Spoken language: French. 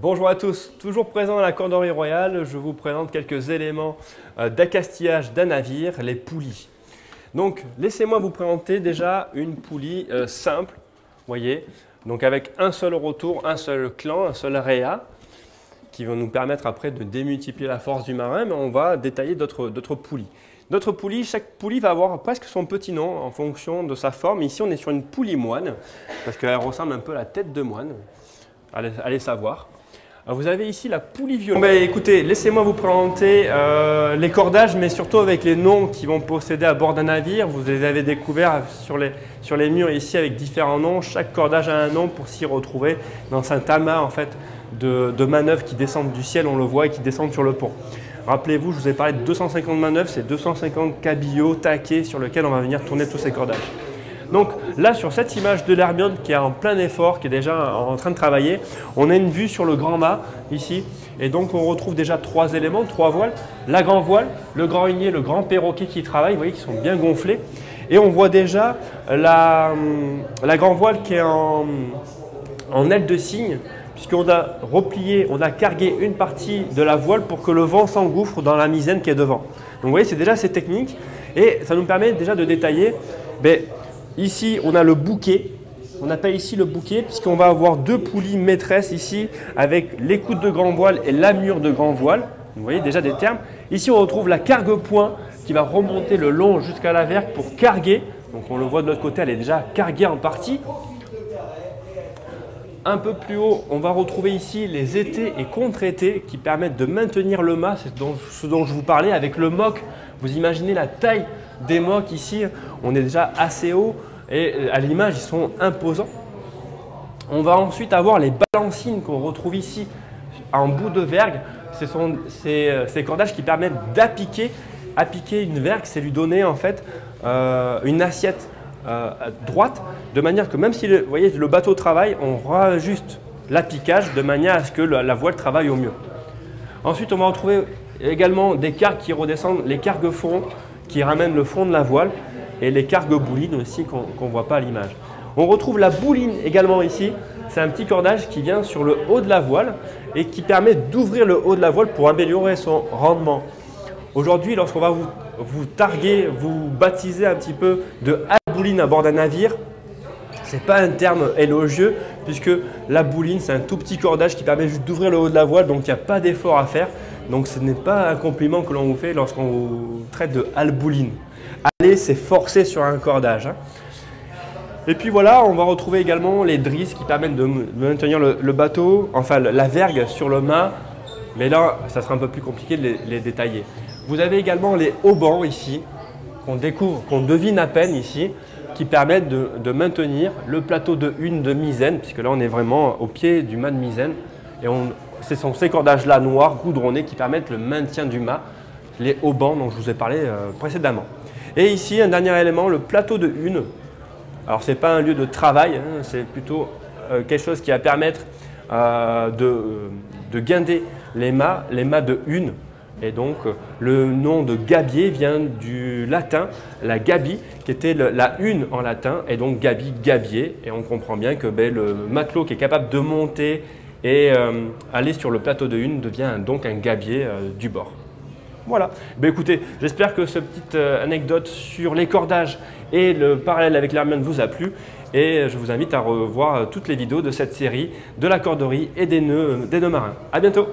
Bonjour à tous, toujours présent à la Corderie Royale, je vous présente quelques éléments d'accastillage d'un navire, les poulies. Donc laissez-moi vous présenter déjà une poulie simple, voyez, donc avec un seul retour, un seul clan, un seul réa, qui va nous permettre après de démultiplier la force du marin, mais on va détailler d'autres poulies. D'autres poulies, chaque poulie va avoir presque son petit nom en fonction de sa forme. Ici on est sur une poulie moine, parce qu'elle ressemble un peu à la tête de moine, allez savoir. Alors, vous avez ici la poulie violette. Écoutez, laissez-moi vous présenter les cordages, mais surtout avec les noms qui vont posséder à bord d'un navire. Vous les avez découverts sur les murs ici avec différents noms. Chaque cordage a un nom pour s'y retrouver dans un amas en fait, de manœuvres qui descendent du ciel, on le voit, et qui descendent sur le pont. Rappelez-vous, je vous ai parlé de 250 manœuvres, c'est 250 cabillots taqués sur lesquels on va venir tourner tous ces cordages. Donc là, sur cette image de l'Hermione qui est en plein effort, qui est déjà en train de travailler, on a une vue sur le grand mât ici. Et donc on retrouve déjà trois éléments, trois voiles. La grand voile, le grand hunier, le grand perroquet qui travaillent, vous voyez, qui sont bien gonflés. Et on voit déjà la grand voile qui est en aile de cygne, puisqu'on a replié, on a cargué une partie de la voile pour que le vent s'engouffre dans la misaine qui est devant. Donc vous voyez, c'est déjà assez technique et ça nous permet déjà de détailler. Ici, on a le bouquet, on appelle ici le bouquet puisqu'on va avoir deux poulies maîtresses ici avec l'écoute de grand voile et l'amure de grand voile. Vous voyez déjà des termes. Ici, on retrouve la cargue-point qui va remonter le long jusqu'à la vergue pour carguer. Donc on le voit de l'autre côté, elle est déjà carguée en partie. Un peu plus haut, on va retrouver ici les étais et contre-étais qui permettent de maintenir le mât, c'est ce dont je vous parlais avec le moc. Vous imaginez la taille des mocs ici, on est déjà assez haut et à l'image ils sont imposants. On va ensuite avoir les balancines qu'on retrouve ici en bout de vergue. Ce sont ces cordages qui permettent d'appiquer une vergue, c'est lui donner en fait une assiette droite, de manière que même si vous voyez, le bateau travaille, on rajuste l'appiquage de manière à ce que la voile travaille au mieux. Ensuite, on va retrouver également des cargues qui redescendent, les cargues fond qui ramènent le fond de la voile et les cargues boulines aussi qu'on ne voit pas à l'image. On retrouve la bouline également ici, c'est un petit cordage qui vient sur le haut de la voile et qui permet d'ouvrir le haut de la voile pour améliorer son rendement. Aujourd'hui, lorsqu'on va vous targuer, vous baptiser un petit peu de bouline à bord d'un navire, ce n'est pas un terme élogieux puisque la bouline c'est un tout petit cordage qui permet juste d'ouvrir le haut de la voile, donc il n'y a pas d'effort à faire. Donc ce n'est pas un compliment que l'on vous fait lorsqu'on vous traite de halbouline. Aller, c'est forcer sur un cordage. Et puis voilà, on va retrouver également les drisses qui permettent de maintenir le bateau, enfin la vergue sur le mât. Mais là, ça sera un peu plus compliqué de les détailler. Vous avez également les haubans ici, qu'on découvre, qu'on devine à peine ici, qui permettent de maintenir le plateau de hune de misaine, puisque là on est vraiment au pied du mât de misaine. Et ce sont ces cordages-là noirs, goudronnés, qui permettent le maintien du mât, les haubans dont je vous ai parlé précédemment. Et ici, un dernier élément, le plateau de hune. Alors ce n'est pas un lieu de travail, hein, c'est plutôt quelque chose qui va permettre de guinder les mâts de hune. Et donc, le nom de gabier vient du latin, la gabi, qui était la hune en latin, et donc gabi, gabier. Et on comprend bien que le matelot qui est capable de monter et aller sur le plateau de hune devient donc un gabier du bord. Voilà. Écoutez, j'espère que cette petite anecdote sur les cordages et le parallèle avec l'Hermione vous a plu. Et je vous invite à revoir toutes les vidéos de cette série de la corderie et des nœuds marins. À bientôt!